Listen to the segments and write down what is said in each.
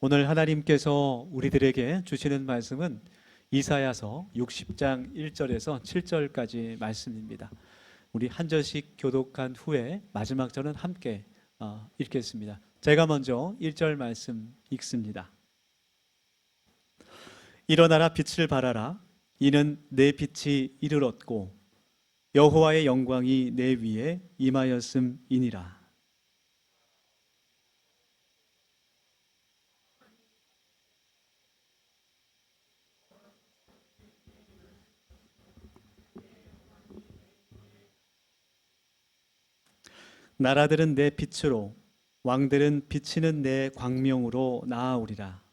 오늘 하나님께서 우리들에게 주시는 말씀은 이사야서 60장 1절에서 7절까지 말씀입니다. 우리 한 절씩 교독한 후에 마지막 절은 함께 읽겠습니다. 제가 먼저 1절 말씀 읽습니다. 일어나라, 빛을 발하라. 이는 내 빛이 이르렀고 여호와의 영광이 내 위에 임하였음이니라. 나라들은 내 빛으로, 왕들은 비치는 내 광명으로 나아오리라.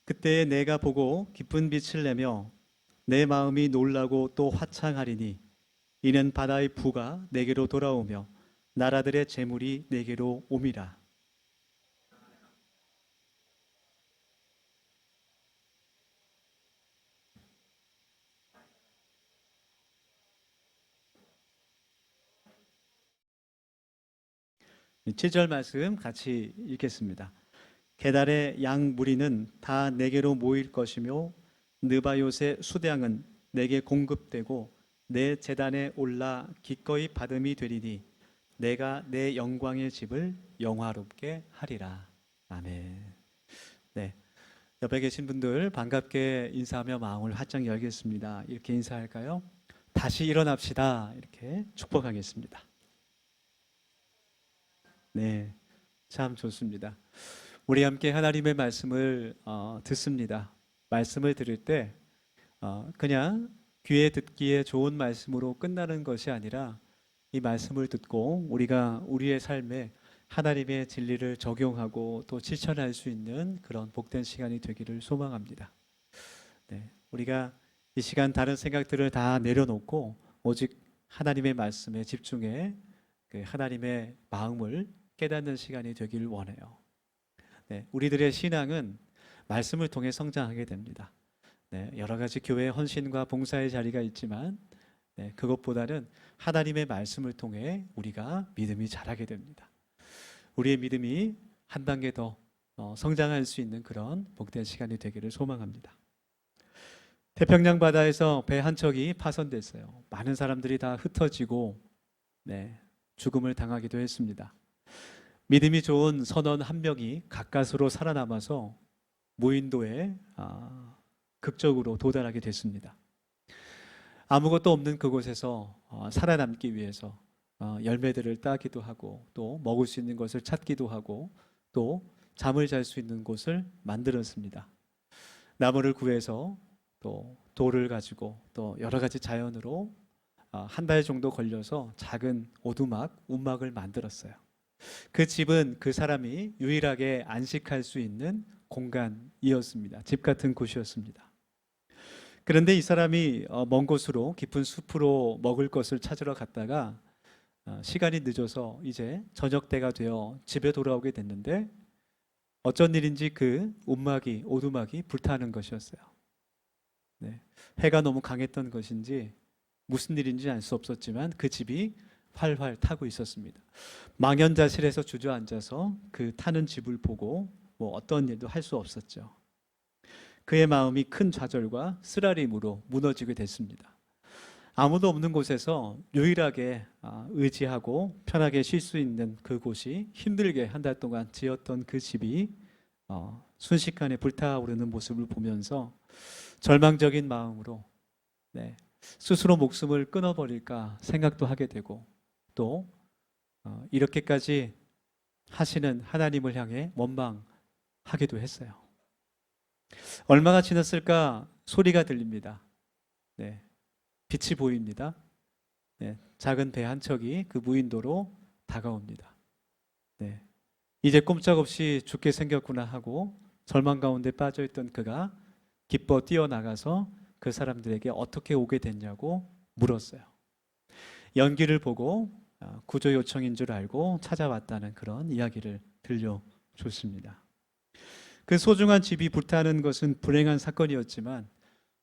그때에 내가 보고 기쁜 빛을 내며 내 마음이 놀라고 또 화창하리니 이는 바다의 부가 내게로 돌아오며 나라들의 재물이 내게로 옴이라. 7절 말씀 같이 읽겠습니다. 게달의 양 무리는 다 내게로 모일 것이며 느바요의 수량은 내게 공급되고 내 제단에 올라 기꺼이 받음이 되리니 내가 내 영광의 집을 영화롭게 하리라. 아멘. 네, 옆에 계신 분들 반갑게 인사하며 마음을 활짝 열겠습니다. 이렇게 인사할까요? 다시 일어납시다. 이렇게 축복하겠습니다. 네, 참 좋습니다. 우리 함께 하나님의 말씀을 듣습니다. 말씀을 들을 때 그냥 귀에 듣기에 좋은 말씀으로 끝나는 것이 아니라 이 말씀을 듣고 우리가 우리의 삶에 하나님의 진리를 적용하고 또 실천할 수 있는 그런 복된 시간이 되기를 소망합니다. 네, 우리가 이 시간 다른 생각들을 다 내려놓고 오직 하나님의 말씀에 집중해 그 하나님의 마음을 깨닫는 시간이 되길 원해요. 네, 우리들의 신앙은 말씀을 통해 성장하게 됩니다. 네, 여러 가지 교회의 헌신과 봉사의 자리가 있지만 그것보다는 하나님의 말씀을 통해 우리가 믿음이 자라게 됩니다. 우리의 믿음이 한 단계 더 성장할 수 있는 그런 복된 시간이 되기를 소망합니다. 태평양 바다에서 배 한 척이 파손됐어요. 많은 사람들이 다 흩어지고 죽음을 당하기도 했습니다. 믿음이 좋은 선원 한 명이 가까스로 살아남아서 무인도에 극적으로 도달하게 됐습니다. 아무것도 없는 그곳에서 살아남기 위해서 열매들을 따기도 하고 또 먹을 수 있는 것을 찾기도 하고 또 잠을 잘 수 있는 곳을 만들었습니다. 나무를 구해서 또 돌을 가지고 또 여러 가지 자연으로 한 달 정도 걸려서 작은 오두막, 움막을 만들었어요. 그 집은 그 사람이 유일하게 안식할 수 있는 공간이었습니다. 집 같은 곳이었습니다. 그런데 이 사람이 먼 곳으로 깊은 숲으로 먹을 것을 찾으러 갔다가 시간이 늦어서 이제 저녁 때가 되어 집에 돌아오게 됐는데 어쩐 일인지 그 움막이, 오두막이 불타는 것이었어요. 해가 너무 강했던 것인지 무슨 일인지 알 수 없었지만 그 집이 활활 타고 있었습니다. 망연자실해서 주저앉아서 그 타는 집을 보고 어떤 일도 할 수 없었죠. 그의 마음이 큰 좌절과 쓰라림으로 무너지게 됐습니다. 아무도 없는 곳에서 유일하게 의지하고 편하게 쉴 수 있는 그곳이 힘들게 한 달 동안 지었던 그 집이 순식간에 불타오르는 모습을 보면서 절망적인 마음으로 스스로 목숨을 끊어버릴까 생각도 하게 되고 또 이렇게까지 하시는 하나님을 향해 원망하기도 했어요. 얼마가 지났을까 소리가 들립니다. 빛이 보입니다. 작은 배 한 척이 그 무인도로 다가옵니다. 이제 꼼짝없이 죽게 생겼구나 하고 절망 가운데 빠져있던 그가 기뻐 뛰어나가서 그 사람들에게 어떻게 오게 됐냐고 물었어요. 연기를 보고 구조 요청인 줄 알고 찾아왔다는 그런 이야기를 들려줬습니다. 그 소중한 집이 불타는 것은 불행한 사건이었지만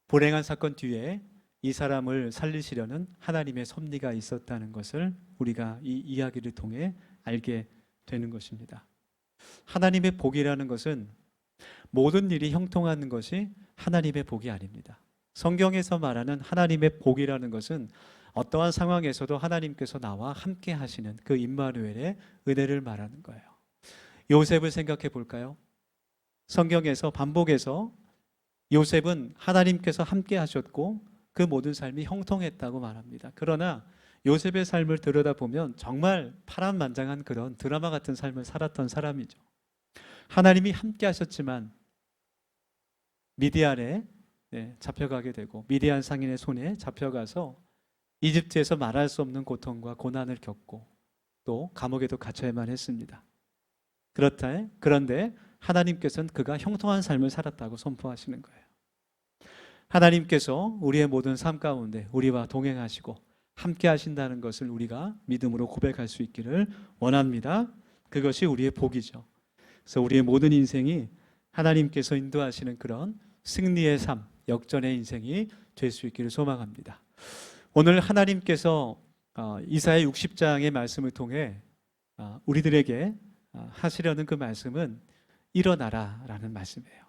불행한 사건 뒤에 이 사람을 살리시려는 하나님의 섭리가 있었다는 것을 우리가 이 이야기를 통해 알게 되는 것입니다. 하나님의 복이라는 것은 모든 일이 형통하는 것이 하나님의 복이 아닙니다. 성경에서 말하는 하나님의 복이라는 것은 어떠한 상황에서도 하나님께서 나와 함께 하시는 그 임마누엘의 은혜를 말하는 거예요. 요셉을 생각해 볼까요? 성경에서 반복해서 요셉은 하나님께서 함께 하셨고 그 모든 삶이 형통했다고 말합니다. 그러나 요셉의 삶을 들여다보면 정말 파란만장한 그런 드라마 같은 삶을 살았던 사람이죠. 하나님이 함께 하셨지만 미디안에 잡혀가게 되고 미디안 상인의 손에 잡혀가서 이집트에서 말할 수 없는 고통과 고난을 겪고 또 감옥에도 갇혀야만 했습니다. 그런데 하나님께서는 그가 형통한 삶을 살았다고 선포하시는 거예요. 하나님께서 우리의 모든 삶 가운데 우리와 동행하시고 함께 하신다는 것을 우리가 믿음으로 고백할 수 있기를 원합니다. 그것이 우리의 복이죠. 그래서 우리의 모든 인생이 하나님께서 인도하시는 그런 승리의 삶, 역전의 인생이 될 수 있기를 소망합니다. 오늘 하나님께서 이사야 60장의 말씀을 통해 우리들에게 하시려는 그 말씀은 일어나라 라는 말씀이에요.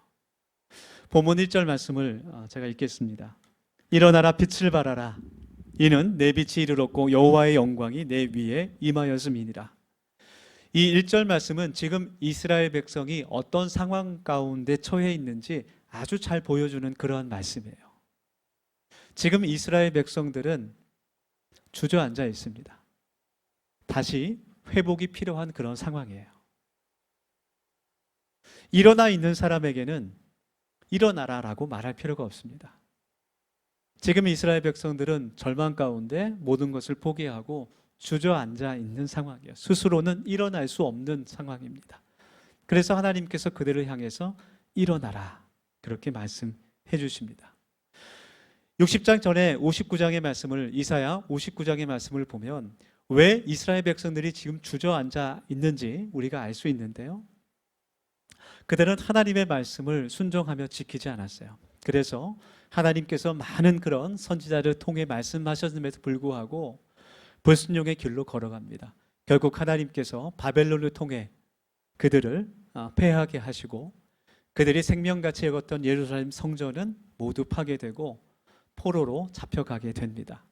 본문 1절 말씀을 제가 읽겠습니다. 일어나라 빛을 발하라 이는 내 빛이 이르렀고 여호와의 영광이 내 위에 임하였음이니라. 이 1절 말씀은 지금 이스라엘 백성이 어떤 상황 가운데 처해 있는지 아주 잘 보여주는 그러한 말씀이에요. 지금 이스라엘 백성들은 주저앉아 있습니다. 다시 회복이 필요한 그런 상황이에요. 일어나 있는 사람에게는 일어나라라고 말할 필요가 없습니다. 지금 이스라엘 백성들은 절망 가운데 모든 것을 포기하고 주저앉아 있는 상황이에요. 스스로는 일어날 수 없는 상황입니다. 그래서 하나님께서 그들을 향해서 일어나라 그렇게 말씀해 주십니다. 60장 전에 59장의 말씀을 이사야 59장의 말씀을 보면 왜 이스라엘 백성들이 지금 주저앉아 있는지 우리가 알 수 있는데요. 그들은 하나님의 말씀을 순종하며 지키지 않았어요. 그래서 하나님께서 많은 그런 선지자를 통해 말씀하셨음에도 불구하고 불순종의 길로 걸어갑니다. 결국 하나님께서 바벨론을 통해 그들을 패하게 하시고 그들이 생명같이 여겼던 예루살렘 성전은 모두 파괴되고 포로로 잡혀가게 됩니다.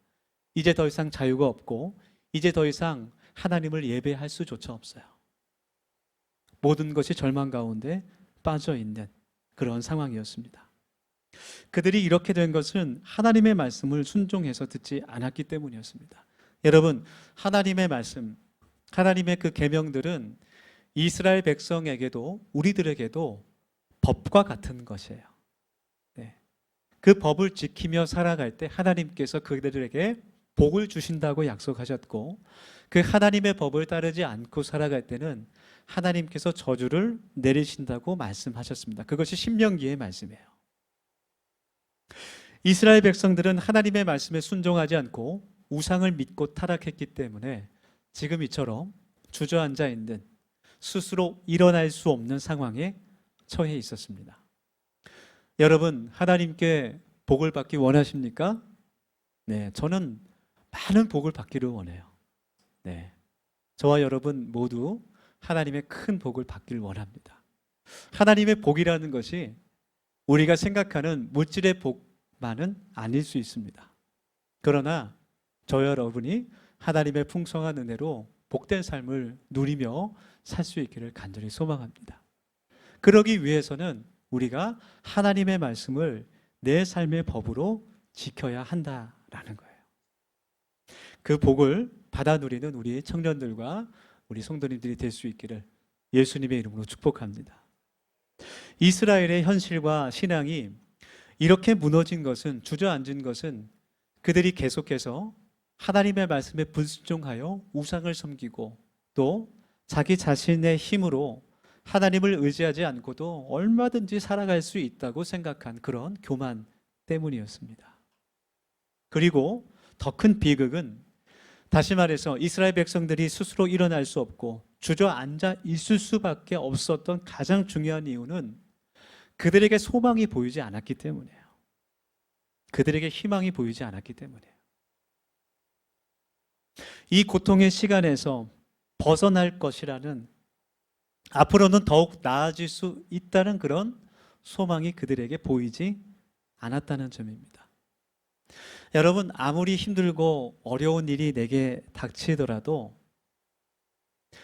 이제 더 이상 자유가 없고 이제 더 이상 하나님을 예배할 수조차 없어요. 모든 것이 절망 가운데 빠져 있는 그런 상황이었습니다. 그들이 이렇게 된 것은 하나님의 말씀을 순종해서 듣지 않았기 때문이었습니다. 여러분, 하나님의 말씀, 하나님의 그 계명들은 이스라엘 백성에게도 우리들에게도 법과 같은 것이에요. 그 법을 지키며 살아갈 때 하나님께서 그들에게 복을 주신다고 약속하셨고 그 하나님의 법을 따르지 않고 살아갈 때는 하나님께서 저주를 내리신다고 말씀하셨습니다. 그것이 신명기의 말씀이에요. 이스라엘 백성들은 하나님의 말씀에 순종하지 않고 우상을 믿고 타락했기 때문에 지금 이처럼 주저앉아 있는 스스로 일어날 수 없는 상황에 처해 있었습니다. 여러분, 하나님께 복을 받기 원하십니까? 네, 저는 많은 복을 받기를 원해요. 네, 저와 여러분 모두 하나님의 큰 복을 받기를 원합니다. 하나님의 복이라는 것이 우리가 생각하는 물질의 복만은 아닐 수 있습니다. 그러나 저 여러분이 하나님의 풍성한 은혜로 복된 삶을 누리며 살 수 있기를 간절히 소망합니다. 그러기 위해서는 우리가 하나님의 말씀을 내 삶의 법으로 지켜야 한다라는 거예요. 그 복을 받아 누리는 우리 청년들과 우리 성도님들이 될 수 있기를 예수님의 이름으로 축복합니다. 이스라엘의 현실과 신앙이 이렇게 무너진 것은, 주저앉은 것은 그들이 계속해서 하나님의 말씀에 불순종하여 우상을 섬기고 또 자기 자신의 힘으로 하나님을 의지하지 않고도 얼마든지 살아갈 수 있다고 생각한 그런 교만 때문이었습니다. 그리고 더 큰 비극은 다시 말해서 이스라엘 백성들이 스스로 일어날 수 없고 주저앉아 있을 수밖에 없었던 가장 중요한 이유는 그들에게 소망이 보이지 않았기 때문이에요. 그들에게 희망이 보이지 않았기 때문이에요. 이 고통의 시간에서 벗어날 것이라는, 앞으로는 더욱 나아질 수 있다는 그런 소망이 그들에게 보이지 않았다는 점입니다. 여러분, 아무리 힘들고 어려운 일이 내게 닥치더라도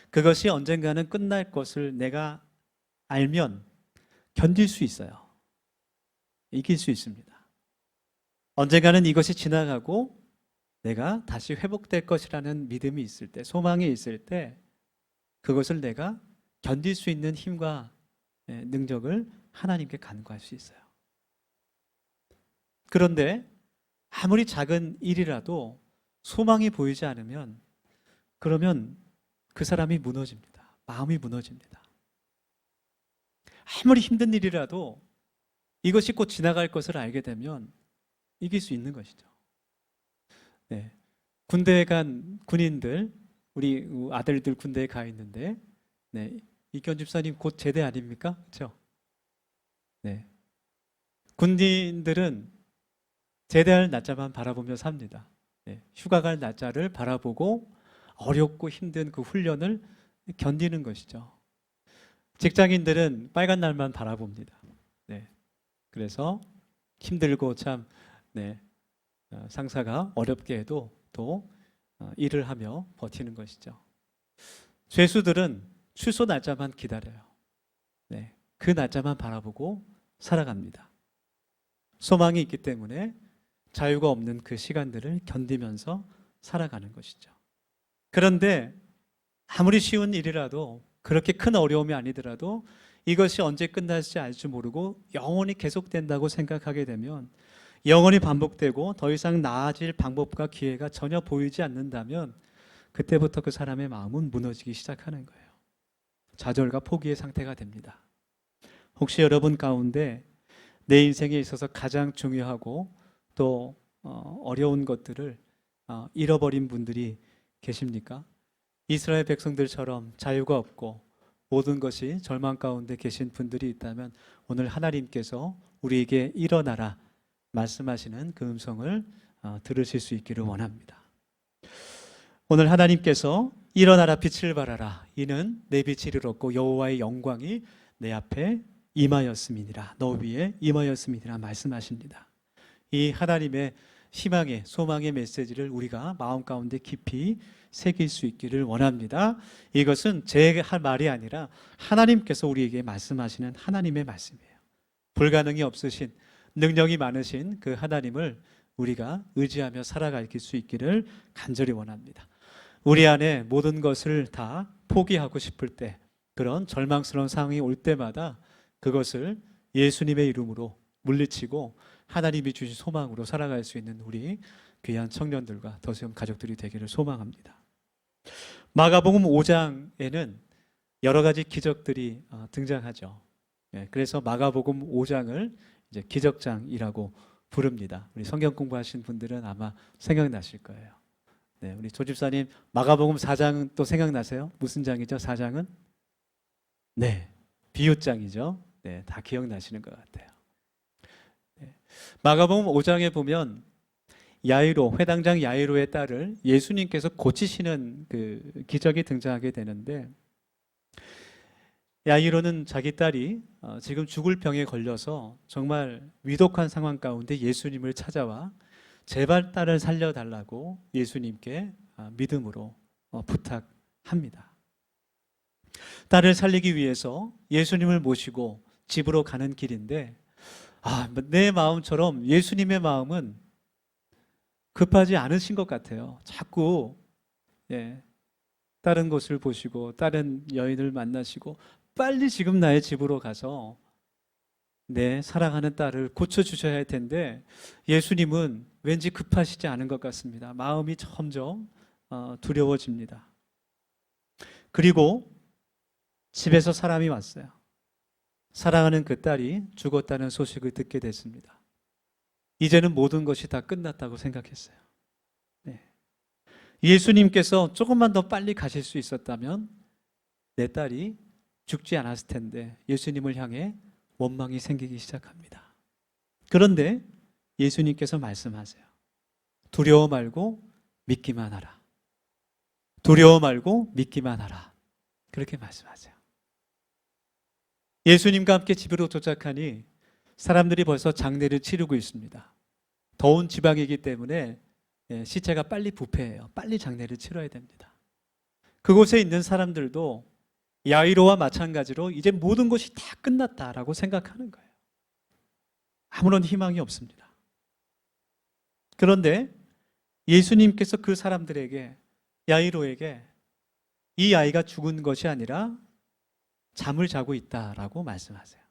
그것이 언젠가는 끝날 것을 내가 알면 견딜 수 있어요. 이길 수 있습니다. 언젠가는 이것이 지나가고 내가 다시 회복될 것이라는 믿음이 있을 때, 소망이 있을 때 그것을 내가 견딜 수 있는 힘과 능력을 하나님께 간구할 수 있어요. 그런데 아무리 작은 일이라도 소망이 보이지 않으면, 그러면 그 사람이 무너집니다. 마음이 무너집니다. 아무리 힘든 일이라도 이것이 곧 지나갈 것을 알게 되면 이길 수 있는 것이죠. 네. 군대에 간 군인들, 우리 아들들 군대에 가 있는데, 네. 이견 집사님 곧 제대 아닙니까? 그렇죠? 네. 군인들은 제대할 날짜만 바라보며 삽니다. 네. 휴가 갈 날짜를 바라보고 어렵고 힘든 그 훈련을 견디는 것이죠. 직장인들은 빨간 날만 바라봅니다. 네. 그래서 힘들고 참, 네, 상사가 어렵게 해도 또 일을 하며 버티는 것이죠. 죄수들은 출소 날짜만 기다려요. 네, 그 날짜만 바라보고 살아갑니다. 소망이 있기 때문에 자유가 없는 그 시간들을 견디면서 살아가는 것이죠. 그런데 아무리 쉬운 일이라도, 그렇게 큰 어려움이 아니더라도 이것이 언제 끝날지 알 줄 모르고 영원히 계속된다고 생각하게 되면, 영원히 반복되고 더 이상 나아질 방법과 기회가 전혀 보이지 않는다면, 그때부터 그 사람의 마음은 무너지기 시작하는 거예요. 좌절과 포기의 상태가 됩니다. 혹시 여러분 가운데 내 인생에 있어서 가장 중요하고 또 어려운 것들을 잃어버린 분들이 계십니까? 이스라엘 백성들처럼 자유가 없고 모든 것이 절망 가운데 계신 분들이 있다면, 오늘 하나님께서 우리에게 일어나라 말씀하시는 그 음성을 들으실 수 있기를 원합니다. 오늘 하나님께서 일어나라, 빛을 발하라, 이는 내 빛이 이르렀고 여호와의 영광이 내 앞에 임하였음이니라, 너 위에 임하였음이니라 말씀하십니다. 이 하나님의 희망의, 소망의 메시지를 우리가 마음 가운데 깊이 새길 수 있기를 원합니다. 이것은 제 할 말이 아니라 하나님께서 우리에게 말씀하시는 하나님의 말씀이에요. 불가능이 없으신, 능력이 많으신 그 하나님을 우리가 의지하며 살아갈 수 있기를 간절히 원합니다. 우리 안에 모든 것을 다 포기하고 싶을 때, 그런 절망스러운 상황이 올 때마다 그것을 예수님의 이름으로 물리치고 하나님이 주신 소망으로 살아갈 수 있는 우리 귀한 청년들과 더세움 가족들이 되기를 소망합니다. 마가복음 5장에는 여러 가지 기적들이 등장하죠. 그래서 마가복음 5장을 이제 기적장이라고 부릅니다. 우리 성경 공부하신 분들은 아마 생각나실 거예요. 네, 우리 조집사님 마가복음 4장 또 생각나세요? 무슨 장이죠? 4장은? 네, 비유장이죠. 네, 다 기억나시는 것 같아요. 네. 마가복음 5장에 보면 야이로, 회당장 야이로의 딸을 예수님께서 고치시는 그 기적이 등장하게 되는데, 야이로는 자기 딸이 지금 죽을 병에 걸려서 정말 위독한 상황 가운데 예수님을 찾아와 제발 딸을 살려달라고 예수님께 믿음으로 부탁합니다. 딸을 살리기 위해서 예수님을 모시고 집으로 가는 길인데, 내 마음처럼 예수님의 마음은 급하지 않으신 것 같아요. 자꾸 다른 곳을 보시고 다른 여인을 만나시고 빨리 지금 나의 집으로 가서 내 사랑하는 딸을 고쳐주셔야 할 텐데, 예수님은 왠지 급하시지 않은 것 같습니다. 마음이 점점 두려워집니다. 그리고 집에서 사람이 왔어요. 사랑하는 그 딸이 죽었다는 소식을 듣게 됐습니다. 이제는 모든 것이 다 끝났다고 생각했어요. 네. 예수님께서 조금만 더 빨리 가실 수 있었다면 내 딸이 죽지 않았을 텐데, 예수님을 향해 원망이 생기기 시작합니다. 그런데 예수님께서 말씀하세요. 두려워 말고 믿기만 하라. 두려워 말고 믿기만 하라. 그렇게 말씀하세요. 예수님과 함께 집으로 도착하니 사람들이 벌써 장례를 치르고 있습니다. 더운 지방이기 때문에 시체가 빨리 부패해요. 빨리 장례를 치러야 됩니다. 그곳에 있는 사람들도 야이로와 마찬가지로 이제 모든 것이 다 끝났다라고 생각하는 거예요. 아무런 희망이 없습니다. 그런데 예수님께서 그 사람들에게, 야이로에게 이 아이가 죽은 것이 아니라 잠을 자고 있다라고 말씀하세요.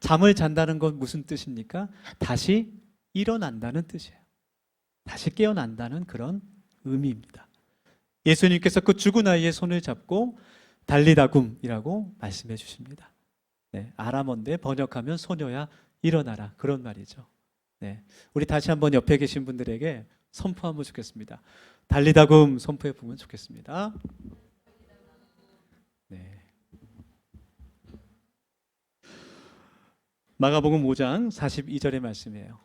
잠을 잔다는 건 무슨 뜻입니까? 다시 일어난다는 뜻이에요. 다시 깨어난다는 그런 의미입니다. 예수님께서 그 죽은 아이의 손을 잡고 달리다굼이라고 말씀해 주십니다. 네, 아람어인데 번역하면 소녀야 일어나라, 그런 말이죠. 네, 우리 다시 한번 옆에 계신 분들에게 선포하면 좋겠습니다. 달리다굼 선포해 보면 좋겠습니다. 네. 마가복음 5장 42절의 말씀이에요.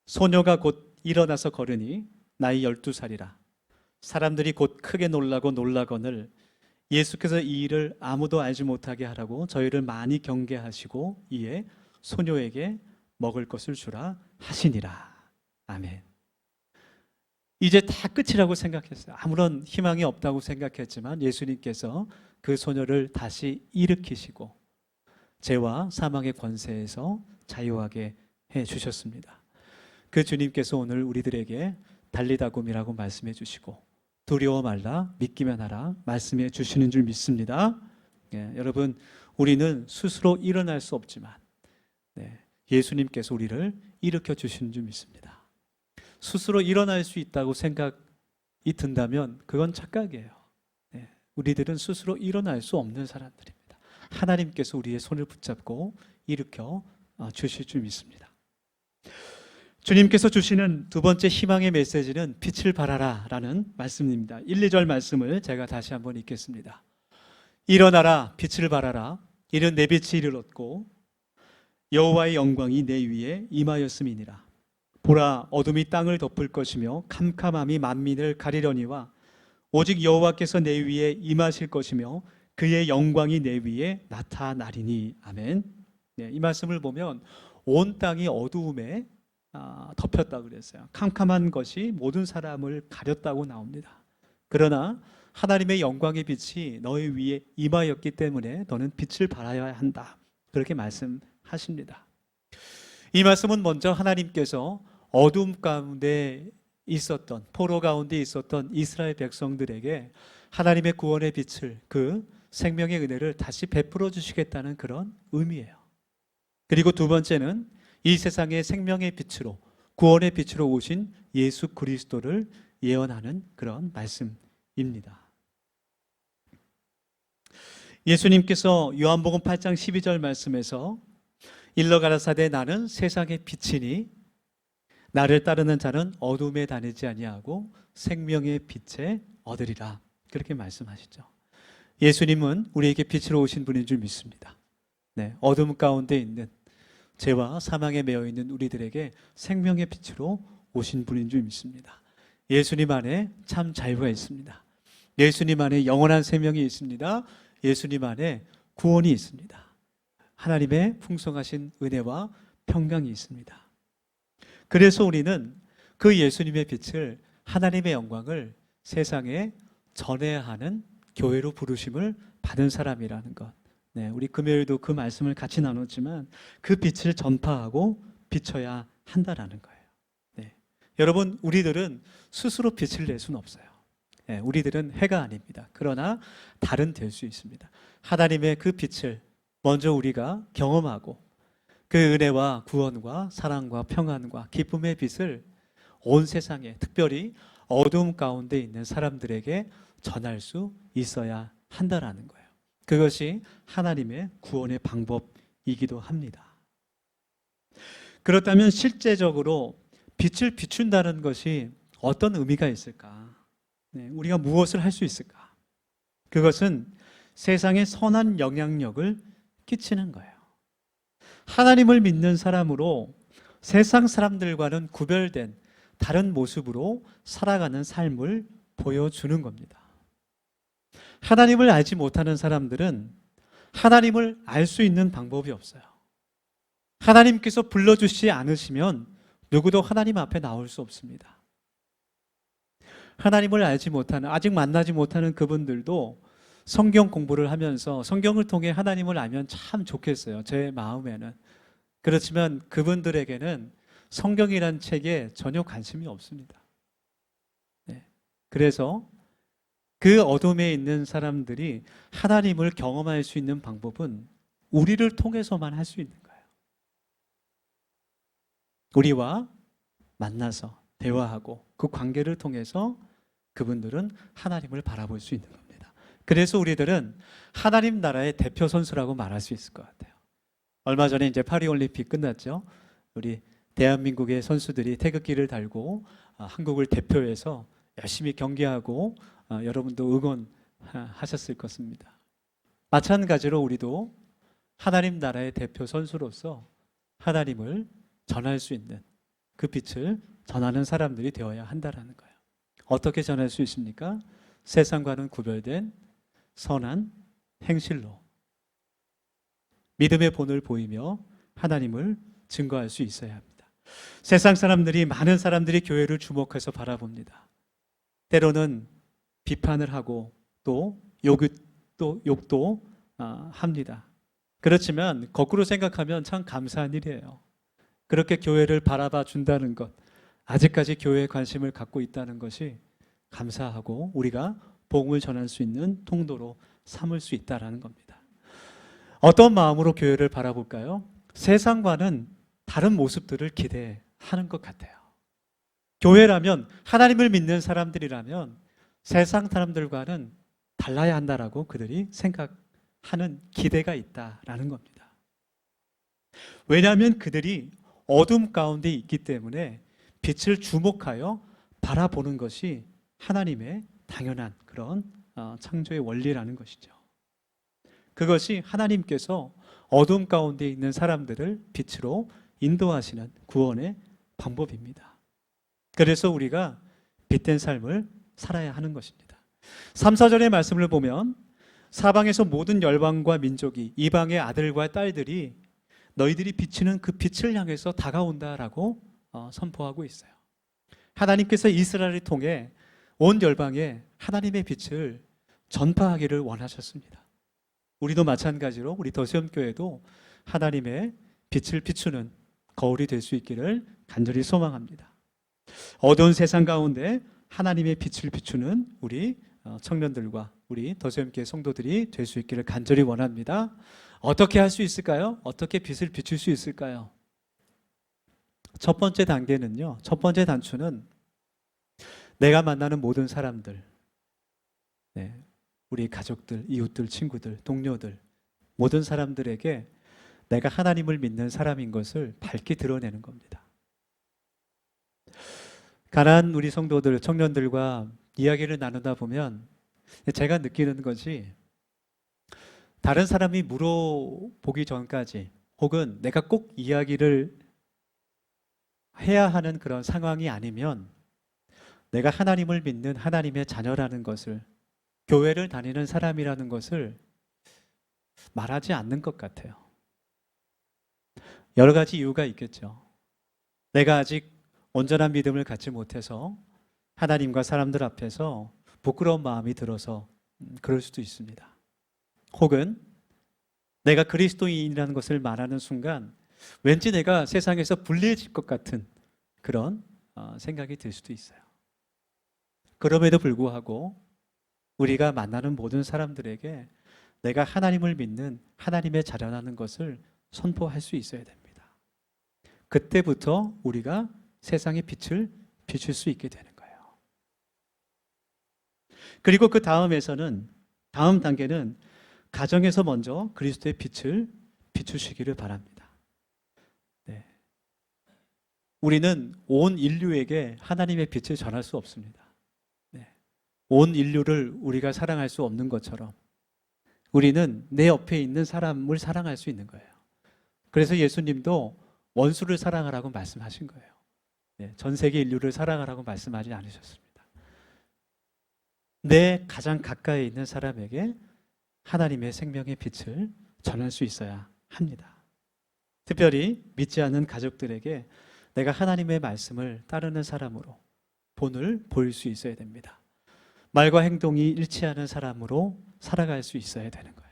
소녀가 곧 일어나서 걸으니 나이 12살이라. 사람들이 곧 크게 놀라고 놀라거늘 예수께서 이 일을 아무도 알지 못하게 하라고 저희를 많이 경계하시고 이에 소녀에게 먹을 것을 주라 하시니라. 아멘. 이제 다 끝이라고 생각했어요. 아무런 희망이 없다고 생각했지만 예수님께서 그 소녀를 다시 일으키시고 죄와 사망의 권세에서 자유하게 해주셨습니다. 그 주님께서 오늘 우리들에게 달리다굼이라고 말씀해 주시고 두려워 말라 믿기만 하라 말씀해 주시는 줄 믿습니다. 여러분, 우리는 스스로 일어날 수 없지만 예수님께서 우리를 일으켜 주시는 줄 믿습니다. 스스로 일어날 수 있다고 생각이 든다면 그건 착각이에요. 우리들은 스스로 일어날 수 없는 사람들입니다. 하나님께서 우리의 손을 붙잡고 일으켜 주실 줄 믿습니다. 주님께서 주시는 두 번째 희망의 메시지는 빛을 발하라 라는 말씀입니다. 1, 2절 말씀을 제가 다시 한번 읽겠습니다. 일어나라 빛을 발하라 이는 내 빛이 이르렀고 여호와의 영광이 내 위에 임하였음이니라. 보라 어둠이 땅을 덮을 것이며 캄캄함이 만민을 가리려니와 오직 여호와께서 내 위에 임하실 것이며 그의 영광이 내 위에 나타나리니. 아멘. 이 말씀을 보면 온 땅이 어두움에 덮였다고 그랬어요. 캄캄한 것이 모든 사람을 가렸다고 나옵니다. 그러나 하나님의 영광의 빛이 너희 위에 임하였기 때문에 너는 빛을 발하여야 한다. 그렇게 말씀하십니다. 이 말씀은 먼저 하나님께서 어둠 가운데 있었던, 포로 가운데 있었던 이스라엘 백성들에게 하나님의 구원의 빛을, 그 생명의 은혜를 다시 베풀어 주시겠다는 그런 의미예요. 그리고 두 번째는 이 세상의 생명의 빛으로, 구원의 빛으로 오신 예수 그리스도를 예언하는 그런 말씀입니다. 예수님께서 요한복음 8장 12절 말씀에서 일러 가라사대 나는 세상의 빛이니 나를 따르는 자는 어둠에 다니지 아니하고 생명의 빛에 얻으리라. 그렇게 말씀하시죠. 예수님은 우리에게 빛으로 오신 분인 줄 믿습니다. 어둠 가운데 있는 죄와 사망에 매여 있는 우리들에게 생명의 빛으로 오신 분인 줄 믿습니다. 예수님 안에 참 자유가 있습니다. 예수님 안에 영원한 생명이 있습니다. 예수님 안에 구원이 있습니다. 하나님의 풍성하신 은혜와 평강이 있습니다. 그래서 우리는 그 예수님의 빛을, 하나님의 영광을 세상에 전해야 하는 교회로 부르심을 받은 사람이라는 것. 우리 금요일도 그 말씀을 같이 나눴지만 그 빛을 전파하고 비춰야 한다라는 거예요. 여러분, 우리들은 스스로 빛을 낼 수는 없어요. 우리들은 해가 아닙니다. 그러나 달은 될 수 있습니다. 하나님의 그 빛을 먼저 우리가 경험하고 그 은혜와 구원과 사랑과 평안과 기쁨의 빛을 온 세상에, 특별히 어두움 가운데 있는 사람들에게 전할 수 있어야 한다라는 거예요. 그것이 하나님의 구원의 방법이기도 합니다. 그렇다면 실제적으로 빛을 비춘다는 것이 어떤 의미가 있을까? 우리가 무엇을 할 수 있을까? 그것은 세상에 선한 영향력을 끼치는 거예요. 하나님을 믿는 사람으로 세상 사람들과는 구별된 다른 모습으로 살아가는 삶을 보여주는 겁니다. 하나님을 알지 못하는 사람들은 하나님을 알 수 있는 방법이 없어요. 하나님께서 불러주시지 않으시면 누구도 하나님 앞에 나올 수 없습니다. 하나님을 알지 못하는, 아직 만나지 못하는 그분들도 성경 공부를 하면서 성경을 통해 하나님을 알면 참 좋겠어요. 제 마음에는. 그렇지만 그분들에게는 성경이란 책에 전혀 관심이 없습니다. 네. 그래서 그 어둠에 있는 사람들이 하나님을 경험할 수 있는 방법은 우리를 통해서만 할 수 있는 거예요. 우리와 만나서 대화하고 그 관계를 통해서 그분들은 하나님을 바라볼 수 있는 겁니다. 그래서 우리들은 하나님 나라의 대표 선수라고 말할 수 있을 것 같아요. 얼마 전에 이제 파리올림픽 끝났죠. 우리 대한민국의 선수들이 태극기를 달고 한국을 대표해서 열심히 경기하고 여러분도 응원하셨을 것입니다. 마찬가지로 우리도 하나님 나라의 대표 선수로서 하나님을 전할 수 있는 그 빛을 전하는 사람들이 되어야 한다라는 거예요. 어떻게 전할 수 있습니까? 세상과는 구별된 선한 행실로 믿음의 본을 보이며 하나님을 증거할 수 있어야 합니다. 세상 사람들이, 많은 사람들이 교회를 주목해서 바라봅니다. 때로는 비판을 하고 또 욕도 합니다. 그렇지만 거꾸로 생각하면 참 감사한 일이에요. 그렇게 교회를 바라봐 준다는 것, 아직까지 교회에 관심을 갖고 있다는 것이 감사하고 우리가 복음을 전할 수 있는 통로로 삼을 수 있다는 겁니다. 어떤 마음으로 교회를 바라볼까요? 세상과는 다른 모습들을 기대하는 것 같아요. 교회라면, 하나님을 믿는 사람들이라면 세상 사람들과는 달라야 한다라고 그들이 생각하는 기대가 있다라는 겁니다. 왜냐하면 그들이 어둠 가운데 있기 때문에 빛을 주목하여 바라보는 것이 하나님의 당연한 그런 창조의 원리라는 것이죠. 그것이 하나님께서 어둠 가운데 있는 사람들을 빛으로 인도하시는 구원의 방법입니다. 그래서 우리가 빛된 삶을 살아야 하는 것입니다. 3, 4절의 말씀을 보면 사방에서 모든 열방과 민족이 이방의 아들과 딸들이 너희들이 비치는 그 빛을 향해서 다가온다라고 선포하고 있어요. 하나님께서 이스라엘을 통해 온 열방에 하나님의 빛을 전파하기를 원하셨습니다. 우리도 마찬가지로 우리 더시험교회도 하나님의 빛을 비추는 거울이 될 수 있기를 간절히 소망합니다. 어두운 세상 가운데 하나님의 빛을 비추는 우리 청년들과 우리 더시험교회 성도들이 될 수 있기를 간절히 원합니다. 어떻게 할 수 있을까요? 어떻게 빛을 비출 수 있을까요? 첫 번째 단계는요, 첫 번째 단추는 내가 만나는 모든 사람들, 우리 가족들, 이웃들, 친구들, 동료들, 모든 사람들에게 내가 하나님을 믿는 사람인 것을 밝히 드러내는 겁니다. 가난한 우리 성도들, 청년들과 이야기를 나누다 보면 제가 느끼는 것이 다른 사람이 물어보기 전까지 혹은 내가 꼭 이야기를 해야 하는 그런 상황이 아니면 내가 하나님을 믿는 하나님의 자녀라는 것을, 교회를 다니는 사람이라는 것을 말하지 않는 것 같아요. 여러 가지 이유가 있겠죠. 내가 아직 온전한 믿음을 갖지 못해서 하나님과 사람들 앞에서 부끄러운 마음이 들어서 그럴 수도 있습니다. 혹은 내가 그리스도인이라는 것을 말하는 순간 왠지 내가 세상에서 불리해질 것 같은 그런 생각이 들 수도 있어요. 그럼에도 불구하고 우리가 만나는 모든 사람들에게 내가 하나님을 믿는 하나님의 자녀라는 것을 선포할 수 있어야 됩니다. 그때부터 우리가 세상의 빛을 비출 수 있게 되는 거예요. 그리고 그 다음 단계는 가정에서 먼저 그리스도의 빛을 비추시기를 바랍니다. 우리는 온 인류에게 하나님의 빛을 전할 수 없습니다. 온 인류를 우리가 사랑할 수 없는 것처럼 우리는 내 옆에 있는 사람을 사랑할 수 있는 거예요. 그래서 예수님도 원수를 사랑하라고 말씀하신 거예요. 전 세계 인류를 사랑하라고 말씀하지 않으셨습니다. 내 가장 가까이 있는 사람에게 하나님의 생명의 빛을 전할 수 있어야 합니다. 특별히 믿지 않는 가족들에게 내가 하나님의 말씀을 따르는 사람으로 본을 보일 수 있어야 됩니다. 말과 행동이 일치하는 사람으로 살아갈 수 있어야 되는 거예요.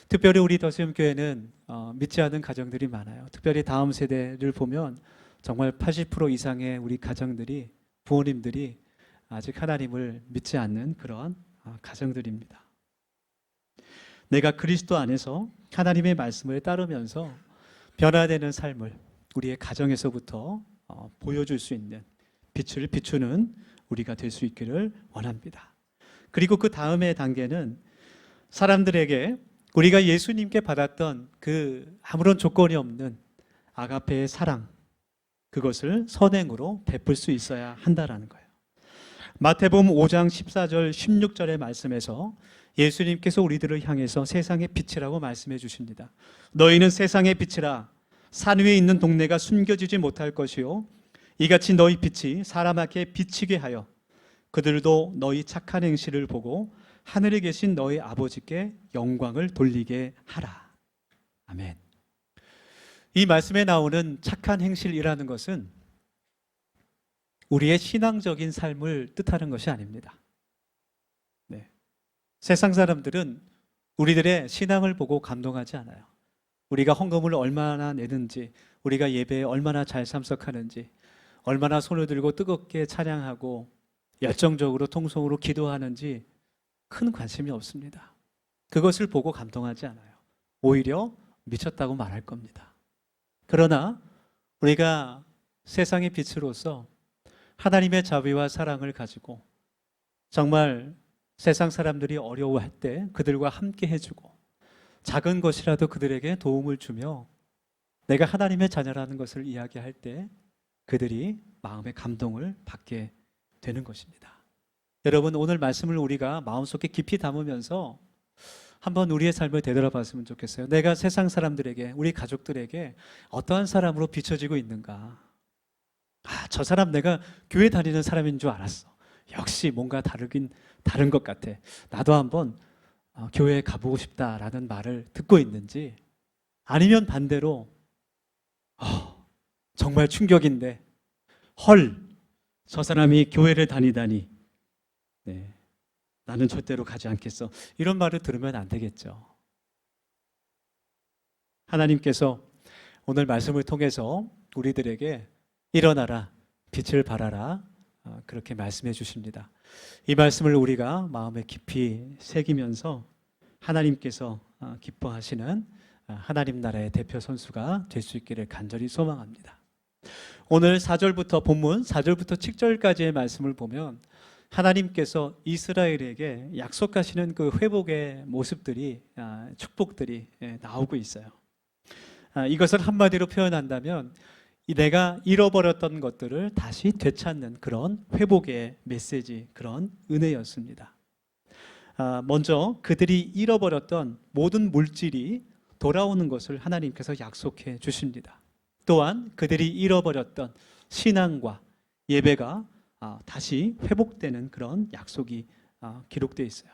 특별히 우리 더스움교회는 믿지 않는 가정들이 많아요. 특별히 다음 세대를 보면 정말 80% 이상의 우리 가정들이, 부모님들이 아직 하나님을 믿지 않는 그런 가정들입니다. 내가 그리스도 안에서 하나님의 말씀을 따르면서 변화되는 삶을 우리의 가정에서부터 보여줄 수 있는 빛을 비추는 우리가 될 수 있기를 원합니다. 그리고 그 다음의 단계는 사람들에게 우리가 예수님께 받았던 그 아무런 조건이 없는 아가페의 사랑, 그것을 선행으로 베풀 수 있어야 한다라는 거예요. 마태복음 5장 14절 16절의 말씀에서 예수님께서 우리들을 향해서 세상의 빛이라고 말씀해 주십니다. 너희는 세상의 빛이라. 산 위에 있는 동네가 숨겨지지 못할 것이요 이같이 너희 빛이 사람에게 비치게 하여 그들도 너희 착한 행실을 보고 하늘에 계신 너희 아버지께 영광을 돌리게 하라. 아멘. 이 말씀에 나오는 착한 행실이라는 것은 우리의 신앙적인 삶을 뜻하는 것이 아닙니다. 세상 사람들은 우리들의 신앙을 보고 감동하지 않아요. 우리가 헌금을 얼마나 내는지, 우리가 예배에 얼마나 잘 참석하는지, 얼마나 손을 들고 뜨겁게 찬양하고 열정적으로 통성으로 기도하는지 큰 관심이 없습니다. 그것을 보고 감동하지 않아요. 오히려 미쳤다고 말할 겁니다. 그러나 우리가 세상의 빛으로서 하나님의 자비와 사랑을 가지고 정말 세상 사람들이 어려워할 때 그들과 함께 해주고 작은 것이라도 그들에게 도움을 주며 내가 하나님의 자녀라는 것을 이야기할 때 그들이 마음의 감동을 받게 되는 것입니다. 여러분, 오늘 말씀을 우리가 마음속에 깊이 담으면서 한번 우리의 삶을 되돌아봤으면 좋겠어요. 내가 세상 사람들에게, 우리 가족들에게 어떠한 사람으로 비춰지고 있는가? 저 사람 내가 교회 다니는 사람인 줄 알았어. 역시 뭔가 다른 것 같아. 나도 한번 교회에 가보고 싶다라는 말을 듣고 있는지, 아니면 반대로 정말 충격인데 헐, 저 사람이 교회를 다니다니, 나는 절대로 가지 않겠어, 이런 말을 들으면 안 되겠죠. 하나님께서 오늘 말씀을 통해서 우리들에게 일어나라, 빛을 발하라, 그렇게 말씀해 주십니다. 이 말씀을 우리가 마음에 깊이 새기면서 하나님께서 기뻐하시는 하나님 나라의 대표 선수가 될 수 있기를 간절히 소망합니다. 오늘 4절부터 본문 4절부터 7절까지의 말씀을 보면 하나님께서 이스라엘에게 약속하시는 그 회복의 모습들이, 축복들이 나오고 있어요. 이것을 한마디로 표현한다면 내가 잃어버렸던 것들을 다시 되찾는 그런 회복의 메시지, 그런 은혜였습니다. 먼저 그들이 잃어버렸던 모든 물질이 돌아오는 것을 하나님께서 약속해 주십니다. 또한 그들이 잃어버렸던 신앙과 예배가 다시 회복되는 그런 약속이 기록되어 있어요.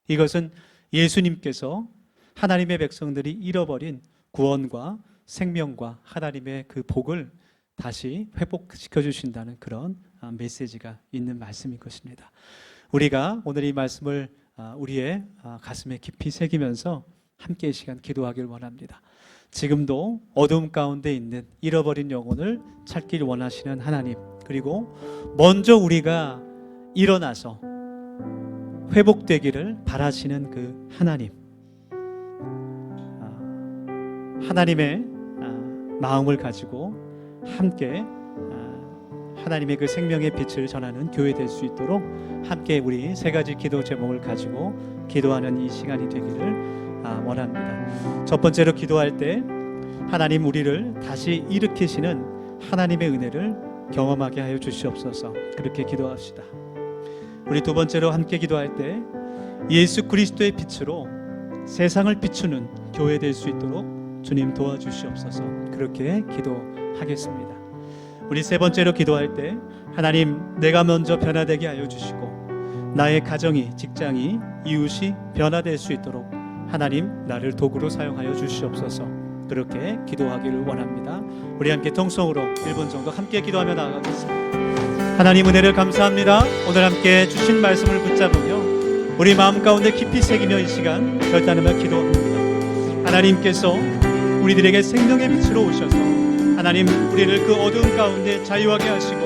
이것은 예수님께서 하나님의 백성들이 잃어버린 구원과 생명과 하나님의 그 복을 다시 회복시켜 주신다는 그런 메시지가 있는 말씀인 것입니다. 우리가 오늘 이 말씀을 우리의 가슴에 깊이 새기면서 함께 이 시간 기도하길 원합니다. 지금도 어둠 가운데 있는 잃어버린 영혼을 찾길 원하시는 하나님, 그리고 먼저 우리가 일어나서 회복되기를 바라시는 그 하나님, 하나님의 마음을 가지고 함께 하나님의 그 생명의 빛을 전하는 교회 될 수 있도록 함께 우리 세 가지 기도 제목을 가지고 기도하는 이 시간이 되기를 원합니다. 첫 번째로 기도할 때 하나님 우리를 다시 일으키시는 하나님의 은혜를 경험하게 하여 주시옵소서. 그렇게 기도합시다. 우리 두 번째로 함께 기도할 때 예수 그리스도의 빛으로 세상을 비추는 교회 될 수 있도록 주님 도와주시옵소서. 그렇게 기도하겠습니다. 우리 세 번째로 기도할 때 하나님, 내가 먼저 변화되게 하여 주시고 나의 가정이, 직장이, 이웃이 변화될 수 있도록 하나님, 나를 도구로 사용하여 주시옵소서. 그렇게 기도하기를 원합니다. 우리 함께 통성으로 1분 정도 함께 기도하며 나아가겠습니다. 하나님, 은혜를 감사합니다. 오늘 함께 주신 말씀을 붙잡으며 우리 마음 가운데 깊이 새기며 이 시간 결단하며 기도합니다. 하나님께서 우리들에게 생명의 빛으로 오셔서 하나님, 우리를 그 어두운 가운데 자유하게 하시고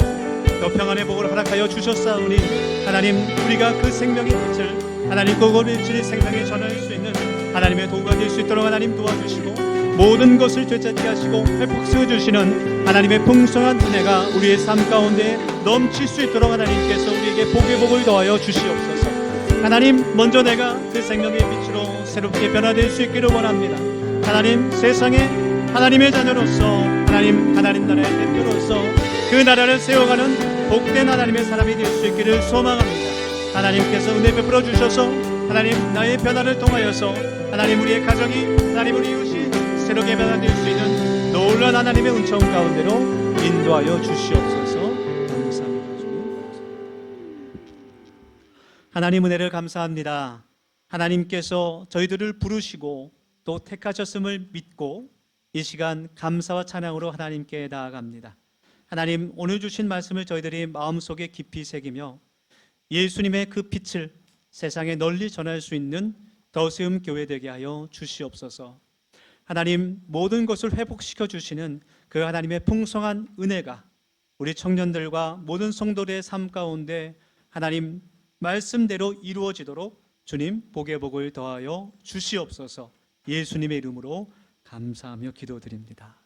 또 평안의 복을 허락하여 주셨사오니 하나님, 우리가 그 생명의 빛을 하나님, 그걸 일주일 생명에 전할 수 있는 하나님의 도구가 될 수 있도록 하나님 도와주시고 모든 것을 되찾게 하시고 회복시켜 주시는 하나님의 풍성한 은혜가 우리의 삶 가운데 넘칠 수 있도록 하나님께서 우리에게 복의 복을 더하여 주시옵소서. 하나님, 먼저 내가 그 생명의 빛으로 새롭게 변화될 수 있기를 원합니다. 하나님, 세상에 하나님의 자녀로서 하나님 나라의 대표로서 그 나라를 세워가는 복된 하나님의 사람이 될 수 있기를 소망합니다. 하나님께서 은혜 베풀어 주셔서 하나님, 나의 변화를 통하여서 하나님, 우리의 가정이, 하나님, 우리 이웃이 새롭게 변화될 수 있는 놀라운 하나님의 은총 가운데로 인도하여 주시옵소서. 감사합니다. 주님, 하나님 은혜를 감사합니다. 하나님께서 저희들을 부르시고 또 택하셨음을 믿고 이 시간 감사와 찬양으로 하나님께 나아갑니다. 하나님, 오늘 주신 말씀을 저희들이 마음속에 깊이 새기며 예수님의 그 빛을 세상에 널리 전할 수 있는 더세움 교회 되게 하여 주시옵소서. 하나님, 모든 것을 회복시켜 주시는 그 하나님의 풍성한 은혜가 우리 청년들과 모든 성도들의 삶 가운데 하나님 말씀대로 이루어지도록 주님 복의 복을 더하여 주시옵소서. 예수님의 이름으로 감사하며 기도드립니다.